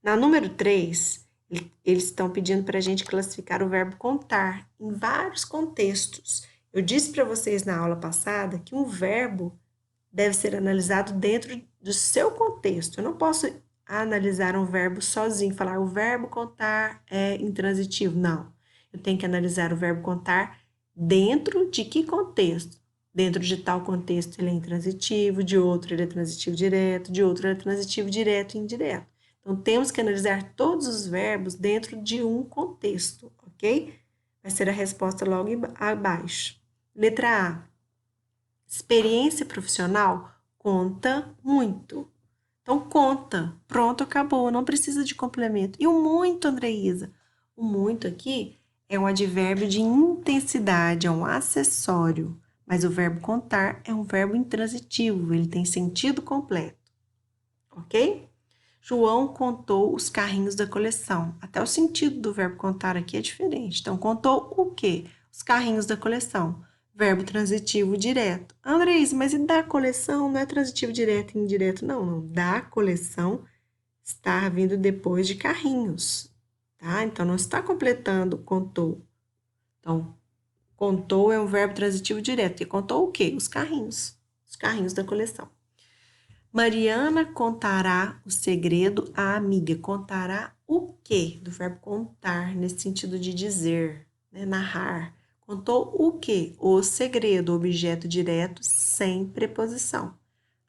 Na número 3, eles estão pedindo para a gente classificar o verbo contar em vários contextos. Eu disse para vocês na aula passada que um verbo deve ser analisado dentro do seu contexto. Eu não posso analisar um verbo sozinho, falar o verbo contar é intransitivo. Não. Eu tenho que analisar o verbo contar dentro de que contexto? Dentro de tal contexto ele é intransitivo, de outro ele é transitivo direto, de outro ele é transitivo direto e indireto. Então, temos que analisar todos os verbos dentro de um contexto, ok? Vai ser a resposta logo abaixo. Letra A. Experiência profissional conta muito. Então, conta. Pronto, acabou. Não precisa de complemento. E o muito, Andreísa? O muito aqui é um advérbio de intensidade, é um acessório. Mas o verbo contar é um verbo intransitivo, ele tem sentido completo. Ok? João contou os carrinhos da coleção. Até o sentido do verbo contar aqui é diferente. Então, contou o quê? Os carrinhos da coleção. Verbo transitivo direto. Andrés, mas e da coleção não é transitivo direto e indireto? Não, não. Da coleção está vindo depois de carrinhos, tá? Então, não está completando contou. Então, contou é um verbo transitivo direto. E contou o quê? Os carrinhos da coleção. Mariana contará o segredo à amiga. Contará o quê? Do verbo contar, nesse sentido de dizer, né? Narrar. Contou o quê? O segredo, objeto direto, sem preposição.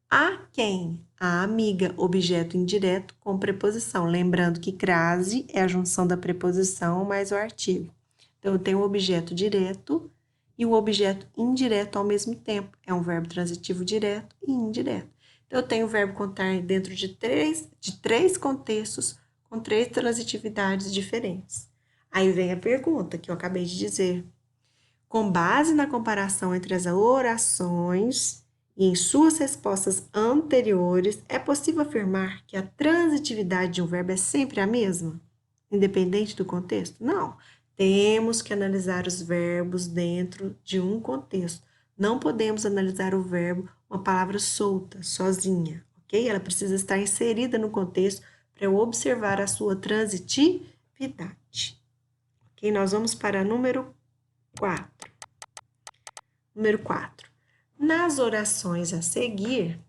A quem? A amiga, objeto indireto com preposição. Lembrando que crase é a junção da preposição mais o artigo. Então, eu tenho o objeto direto e o objeto indireto ao mesmo tempo. É um verbo transitivo direto e indireto. Então, eu tenho o verbo contar dentro de três contextos com 3 transitividades diferentes. Aí vem a pergunta que eu acabei de dizer. Com base na comparação entre as orações e em suas respostas anteriores, é possível afirmar que a transitividade de um verbo é sempre a mesma, independente do contexto? Não. Temos que analisar os verbos dentro de um contexto. Não podemos analisar o verbo, uma palavra solta, sozinha, ok? Ela precisa estar inserida no contexto para eu observar a sua transitividade. Ok? Nós vamos para número 4. Número 4. Nas orações a seguir,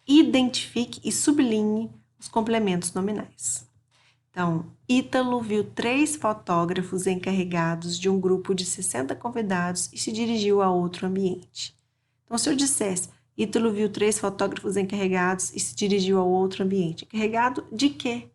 identifique e sublinhe os complementos nominais. Então, Ítalo viu 3 fotógrafos encarregados de um grupo de 60 convidados e se dirigiu a outro ambiente. Então, se eu dissesse, Ítalo viu 3 fotógrafos encarregados e se dirigiu a outro ambiente. Encarregado de quê?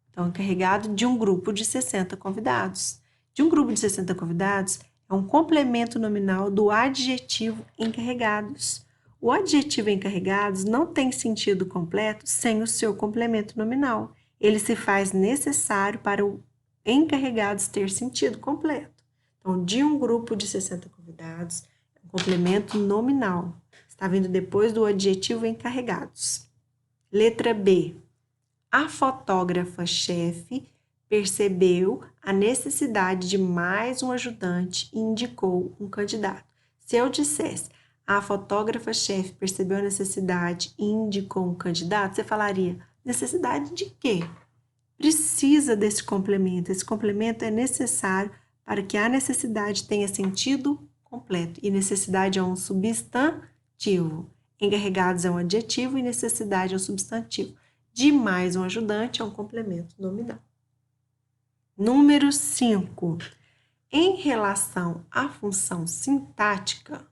Então, encarregado de um grupo de 60 convidados. De um grupo de 60 convidados é um complemento nominal do adjetivo encarregados. O adjetivo encarregados não tem sentido completo sem o seu complemento nominal. Ele se faz necessário para o encarregados ter sentido completo. Então, de um grupo de 60 convidados, é um complemento nominal. Está vindo depois do adjetivo encarregados. Letra B. A fotógrafa-chefe percebeu a necessidade de mais um ajudante e indicou um candidato. Se eu dissesse, a fotógrafa-chefe percebeu a necessidade e indicou um candidato, você falaria, necessidade de quê? Precisa desse complemento. Esse complemento é necessário para que a necessidade tenha sentido completo. E necessidade é um substantivo. Encarregados é um adjetivo e necessidade é um substantivo. De mais um ajudante é um complemento nominal. Número 5. Em relação à função sintática,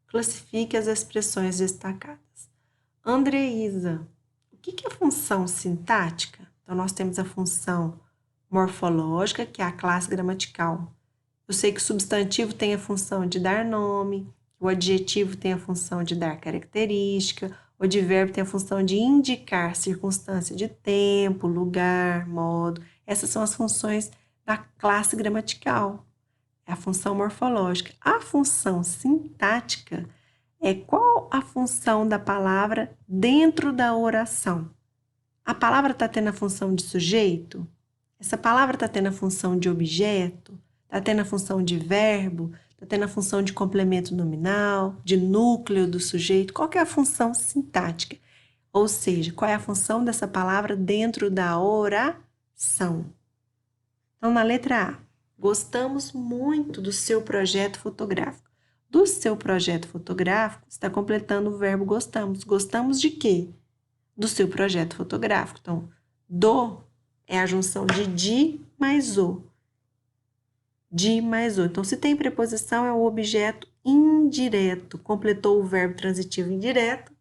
classifique as expressões destacadas. Andreísa, o que é função sintática? Então, nós temos a função morfológica, que é a classe gramatical. Eu sei que o substantivo tem a função de dar nome, o adjetivo tem a função de dar característica, o advérbio tem a função de indicar circunstância de tempo, lugar, modo. Essas são as funções da classe gramatical. É a função morfológica. A função sintática é qual a função da palavra dentro da oração. A palavra está tendo a função de sujeito? Essa palavra está tendo a função de objeto? Está tendo a função de verbo? Está tendo a função de complemento nominal? De núcleo do sujeito? Qual que é a função sintática? Ou seja, qual é a função dessa palavra dentro da oração? Então, na letra A, gostamos muito do seu projeto fotográfico. Do seu projeto fotográfico, está completando o verbo gostamos. Gostamos de quê? Do seu projeto fotográfico. Então, do é a junção de mais o. De mais o. Então, se tem preposição, é o objeto indireto. Completou o verbo transitivo indireto.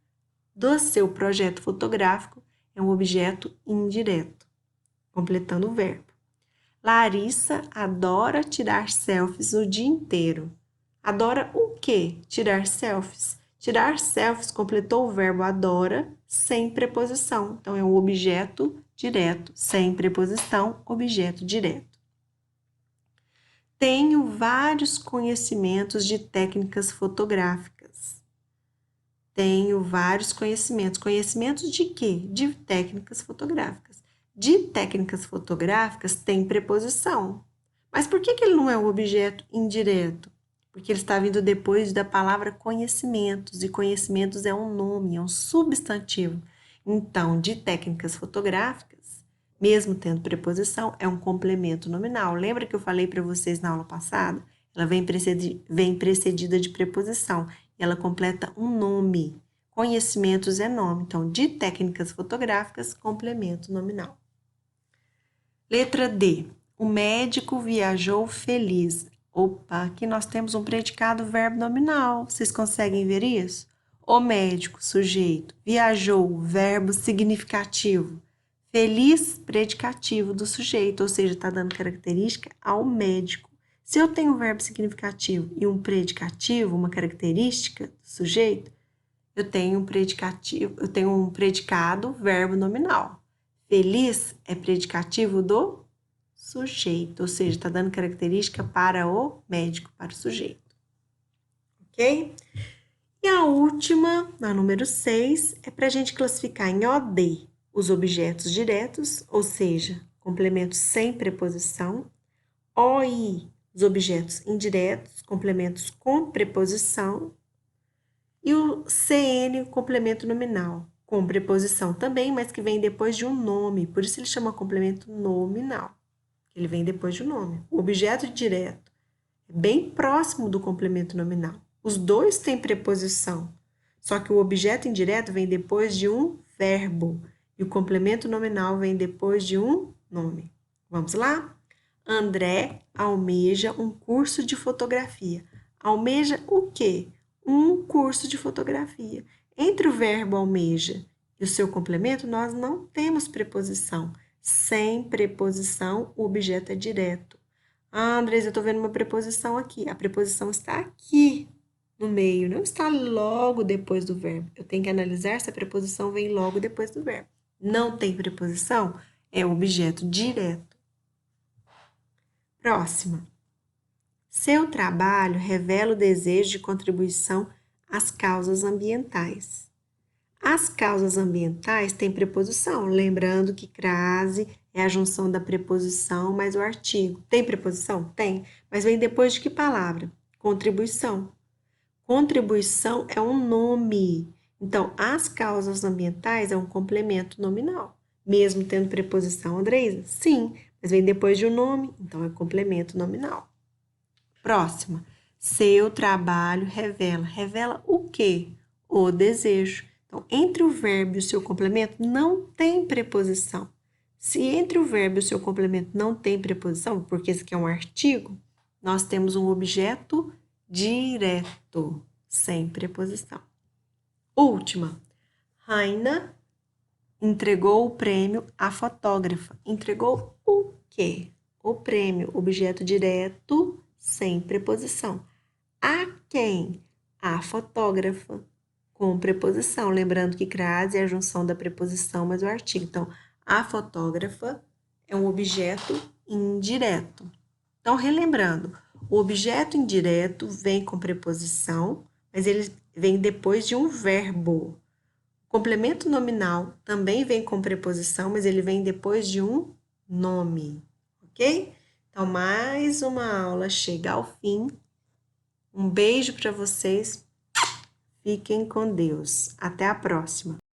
Do seu projeto fotográfico é um objeto indireto. Completando o verbo. Larissa adora tirar selfies o dia inteiro. Adora o quê? Tirar selfies. Tirar selfies completou o verbo adora sem preposição. Então, é um objeto direto, sem preposição, objeto direto. Tenho vários conhecimentos de técnicas fotográficas. Tenho vários conhecimentos. Conhecimentos de quê? De técnicas fotográficas. De técnicas fotográficas tem preposição. Mas por que ele não é um objeto indireto? Porque ele está vindo depois da palavra conhecimentos, e conhecimentos é um nome, é um substantivo. Então, de técnicas fotográficas, mesmo tendo preposição, é um complemento nominal. Lembra que eu falei para vocês na aula passada? Ela vem precedida de preposição. Ela completa um nome. Conhecimentos é nome. Então, de técnicas fotográficas, complemento nominal. Letra D. O médico viajou feliz. Opa, aqui nós temos um predicado verbo nominal. Vocês conseguem ver isso? O médico, sujeito. Viajou, verbo significativo. Feliz, predicativo do sujeito, ou seja, está dando característica ao médico. Se eu tenho um verbo significativo e um predicativo, uma característica do sujeito, eu tenho um predicado verbo nominal. Feliz é predicativo do sujeito, ou seja, está dando característica para o médico, para o sujeito. Ok? E a última, a número 6, é para a gente classificar em OD os objetos diretos, ou seja, complementos sem preposição. OI, os objetos indiretos, complementos com preposição. E o CN, o complemento nominal, com preposição também, mas que vem depois de um nome. Por isso ele chama complemento nominal. Ele vem depois de um nome. O objeto direto é bem próximo do complemento nominal. Os dois têm preposição, só que o objeto indireto vem depois de um verbo e o complemento nominal vem depois de um nome. Vamos lá? André almeja um curso de fotografia. Almeja o quê? Um curso de fotografia. Entre o verbo almeja e o seu complemento, nós não temos preposição. Sem preposição, o objeto é direto. Ah, Andrés, eu estou vendo uma preposição aqui. A preposição está aqui no meio, não está logo depois do verbo. Eu tenho que analisar se a preposição vem logo depois do verbo. Não tem preposição? É objeto direto. Próxima. Seu trabalho revela o desejo de contribuição às causas ambientais. As causas ambientais têm preposição, lembrando que crase é a junção da preposição mais o artigo. Tem preposição? Tem, mas vem depois de que palavra? Contribuição. Contribuição é um nome. Então, as causas ambientais é um complemento nominal. Mesmo tendo preposição, Andreisa? Sim, mas vem depois de um nome, então é complemento nominal. Próxima. Seu trabalho revela. Revela o quê? O desejo. Então, entre o verbo e o seu complemento não tem preposição. Se entre o verbo e o seu complemento não tem preposição, porque esse aqui é um artigo, nós temos um objeto direto, sem preposição. Última. Raina entregou o prêmio à fotógrafa. Entregou o quê? O prêmio, objeto direto, sem preposição. A quem? A fotógrafa, com preposição. Lembrando que crase é a junção da preposição mais o artigo. Então, a fotógrafa é um objeto indireto. Então, relembrando, o objeto indireto vem com preposição, mas ele vem depois de um verbo. O complemento nominal também vem com preposição, mas ele vem depois de um nome, ok? Então, mais uma aula chega ao fim. Um beijo para vocês. Fiquem com Deus. Até a próxima.